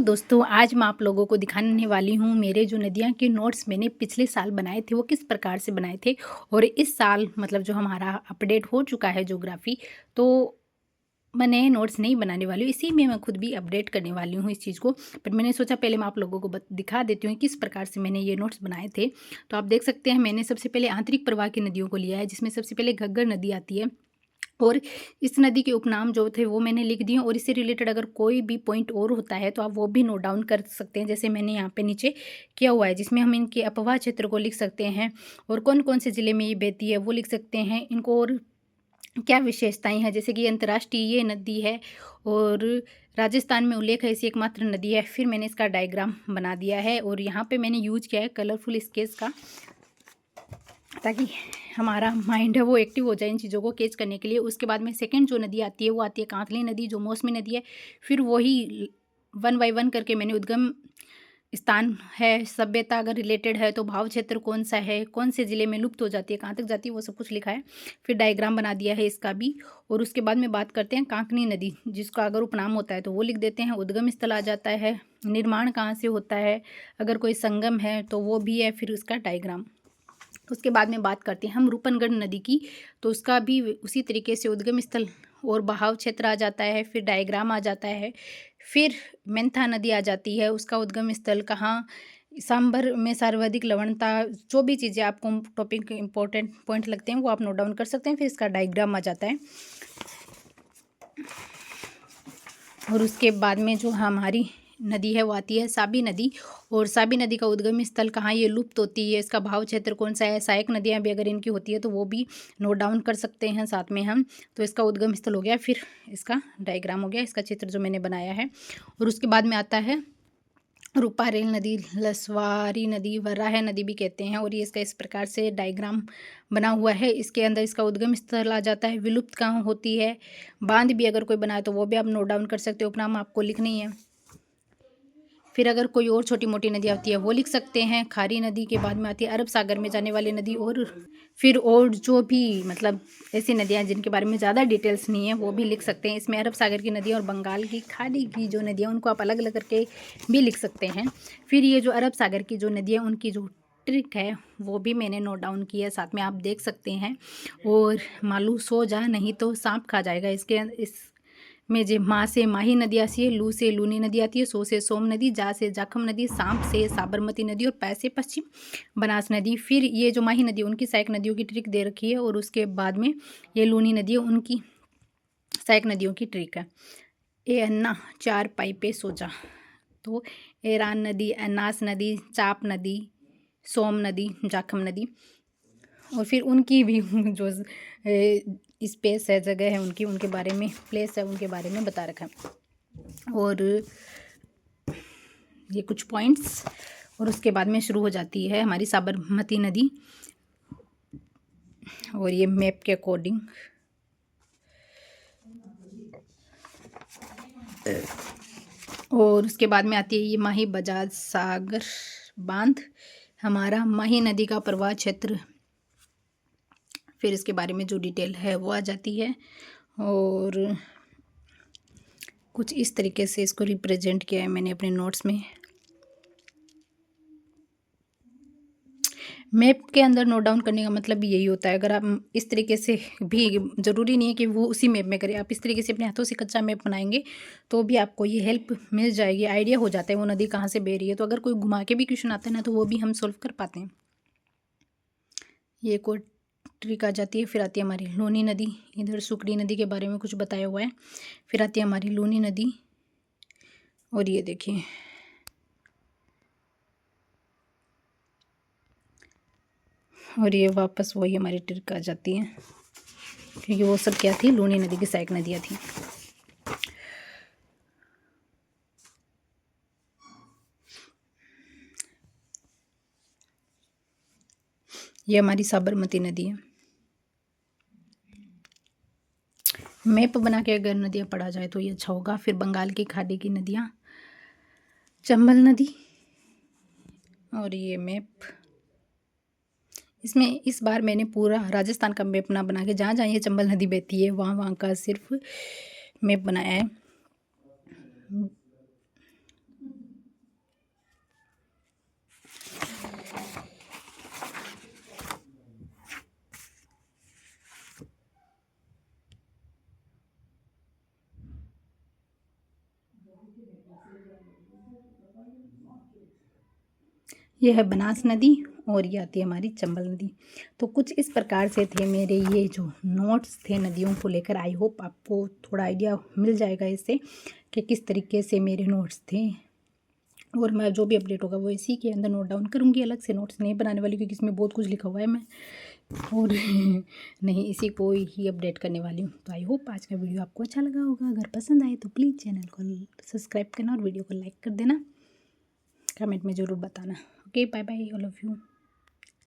दोस्तों, आज मैं आप लोगों को दिखाने वाली हूँ मेरे जो नदियाँ के नोट्स मैंने पिछले साल बनाए थे वो किस प्रकार से बनाए थे। और इस साल मतलब जो हमारा अपडेट हो चुका है ज्योग्राफी, तो मैं नए नोट्स नहीं बनाने वाली हूँ, इसी में मैं खुद भी अपडेट करने वाली हूँ इस चीज़ को। पर मैंने सोचा पहले मैं आप लोगों को दिखा देती हूँ किस प्रकार से मैंने ये नोट्स बनाए थे। तो आप देख सकते हैं, मैंने सबसे पहले आंतरिक प्रवाह की नदियों को लिया है, जिसमें सबसे पहले घग्गर नदी आती है। और इस नदी के उपनाम जो थे वो मैंने लिख दिए, और इससे रिलेटेड अगर कोई भी पॉइंट और होता है तो आप वो भी नोट डाउन कर सकते हैं, जैसे मैंने यहाँ पे नीचे किया हुआ है, जिसमें हम इनके अपवाह क्षेत्र को लिख सकते हैं और कौन कौन से ज़िले में ये बहती है वो लिख सकते हैं, इनको और क्या विशेषताएं हैं, जैसे कि अंतर्राष्ट्रीय ये नदी है और राजस्थान में उल्लेख है, ऐसी एकमात्र नदी है। फिर मैंने इसका डायग्राम बना दिया है और यहाँ पे मैंने यूज किया है कलरफुल स्केच का, ताकि हमारा माइंड है वो एक्टिव हो जाए इन चीज़ों को कैच करने के लिए। उसके बाद में सेकंड जो नदी आती है वो आती है कांकली नदी, जो मौसमी नदी है। फिर वही वन बाई वन करके मैंने उद्गम स्थान है, सभ्यता अगर रिलेटेड है तो भाव क्षेत्र कौन सा है, कौन से ज़िले में लुप्त हो जाती है, कहाँ तक जाती है, वो सब कुछ लिखा है। फिर डायग्राम बना दिया है इसका भी। और उसके बाद में बात करते हैं कांकनी नदी, जिसका अगर उपनाम होता है तो वो लिख देते हैं। उद्गम स्थल आ जाता है, निर्माण कहाँ से होता है, अगर कोई संगम है तो वो भी है, फिर उसका डायग्राम। उसके बाद में बात करते हैं हम रूपनगढ़ नदी की, तो उसका भी उसी तरीके से उद्गम स्थल और बहाव क्षेत्र आ जाता है, फिर डायग्राम आ जाता है। फिर मेंथा नदी आ जाती है, उसका उद्गम स्थल कहाँ, सांभर में सर्वाधिक लवणता, जो भी चीज़ें आपको टॉपिक इंपॉर्टेंट पॉइंट लगते हैं वो आप नोट डाउन कर सकते हैं। फिर इसका डायग्राम आ जाता है। और उसके बाद में जो हमारी नदी है वो आती है साबी नदी, और साबी नदी का उद्गम स्थल कहाँ, ये लुप्त होती है, इसका भाव क्षेत्र कौन सा है। सहायक नदियाँ भी अगर इनकी होती है तो वो भी नोट डाउन कर सकते हैं साथ में हम। तो इसका उद्गम स्थल हो गया, फिर इसका डायग्राम हो गया, इसका चित्र जो मैंने बनाया है। और उसके बाद में आता है रूपारेल नदी, लसवारी नदी, वराह नदी भी कहते हैं, और ये इसका इस प्रकार से डायग्राम बना हुआ है। इसके अंदर इसका उद्गम स्थल आ जाता है, विलुप्त कहाँ होती है, बांध भी अगर कोई बनाए तो वो भी आप नोट डाउन कर सकते हो, उपनाम आपको लिखनी है। फिर अगर कोई और छोटी मोटी नदी आती है वो लिख सकते हैं। खारी नदी के बाद में आती है अरब सागर में जाने वाली नदी, और फिर और जो भी मतलब ऐसी नदियाँ जिनके बारे में ज़्यादा डिटेल्स नहीं है वो भी लिख सकते हैं। इसमें अरब सागर की नदी और बंगाल की खाड़ी की जो नदियाँ उनको आप अलग अलग करके भी लिख सकते हैं। फिर ये जो अरब सागर की जो नदियाँ उनकी जो ट्रिक है वो भी मैंने नोट डाउन की है, साथ में आप देख सकते हैं। और मालू सो जा नहीं तो सांप खा जाएगा, इस में जे माँ से माही नदी आती है, लू से लूनी नदी आती है, सो से सोम नदी, जा से जाखम नदी, सांप से साबरमती नदी, और पै से पश्चिम बनास नदी। फिर ये जो माही नदी उनकी सहायक नदियों की ट्रिक दे रखी है, और उसके बाद में ये लूनी नदी है उनकी सहायक नदियों की ट्रिक है। ए अन्ना चार पाइपे सोजा, तो एरान नदी, अनास नदी, चाप नदी, सोम नदी, जाखम नदी। और फिर उनकी भी जो स्पेस है, जगह है उनकी, उनके बारे में, प्लेस है उनके बारे में बता रखा है। और ये कुछ पॉइंट्स, और उसके बाद में शुरू हो जाती है हमारी साबरमती नदी, और ये मैप के अकॉर्डिंग। और उसके बाद में आती है ये माही बजाज सागर बांध, हमारा माही नदी का प्रवाह क्षेत्र। फिर इसके बारे में जो डिटेल है वो आ जाती है, और कुछ इस तरीके से इसको रिप्रेजेंट किया है मैंने अपने नोट्स में। मैप के अंदर नोट डाउन करने का मतलब यही होता है, अगर आप इस तरीके से भी, ज़रूरी नहीं है कि वो उसी मैप में करें, आप इस तरीके से अपने हाथों से कच्चा मैप बनाएंगे तो भी आपको ये हेल्प मिल जाएगी, आइडिया हो जाता है वो नदी कहाँ से बह रही है। तो अगर कोई घुमा के भी क्वेश्चन आता है ना तो वो भी हम सॉल्व कर पाते हैं। ये कोई ट्रिक आ जाती है। फिर आती है हमारी लूनी नदी, इधर सुकड़ी नदी के बारे में कुछ बताया हुआ है। फिर आती है हमारी लूनी नदी, और ये देखिए, और ये वापस वही हमारी ट्रिक आ जाती है, क्योंकि वो सब क्या थी, लूनी नदी की सहायक नदियाँ थी। ये हमारी साबरमती नदी है। मैप बना के अगर नदियाँ पढ़ा जाए तो ये अच्छा होगा। फिर बंगाल की खाड़ी की नदियाँ, चंबल नदी, और ये मैप, इसमें इस बार मैंने पूरा राजस्थान का मैप ना बना के, जहाँ जहाँ ये चंबल नदी बहती है वहाँ वहाँ का सिर्फ मैप बनाया है। यह है बनास नदी और ये आती है हमारी चंबल नदी। तो कुछ इस प्रकार से थे मेरे ये जो नोट्स थे नदियों को लेकर। आई होप आपको थोड़ा आइडिया मिल जाएगा इससे कि किस तरीके से मेरे नोट्स थे, और मैं जो भी अपडेट होगा वो इसी के अंदर नोट डाउन करूँगी। अलग से नोट्स नहीं बनाने वाली क्योंकि इसमें बहुत कुछ लिखा हुआ है मैं, और नहीं इसी को ही अपडेट करने वाली हूँ। तो आई होप आज का वीडियो आपको अच्छा लगा होगा। अगर पसंद आए तो प्लीज़ चैनल को सब्सक्राइब करना और वीडियो को लाइक कर देना। कमेंट में ज़रूर बताना। Okay, bye bye all of you.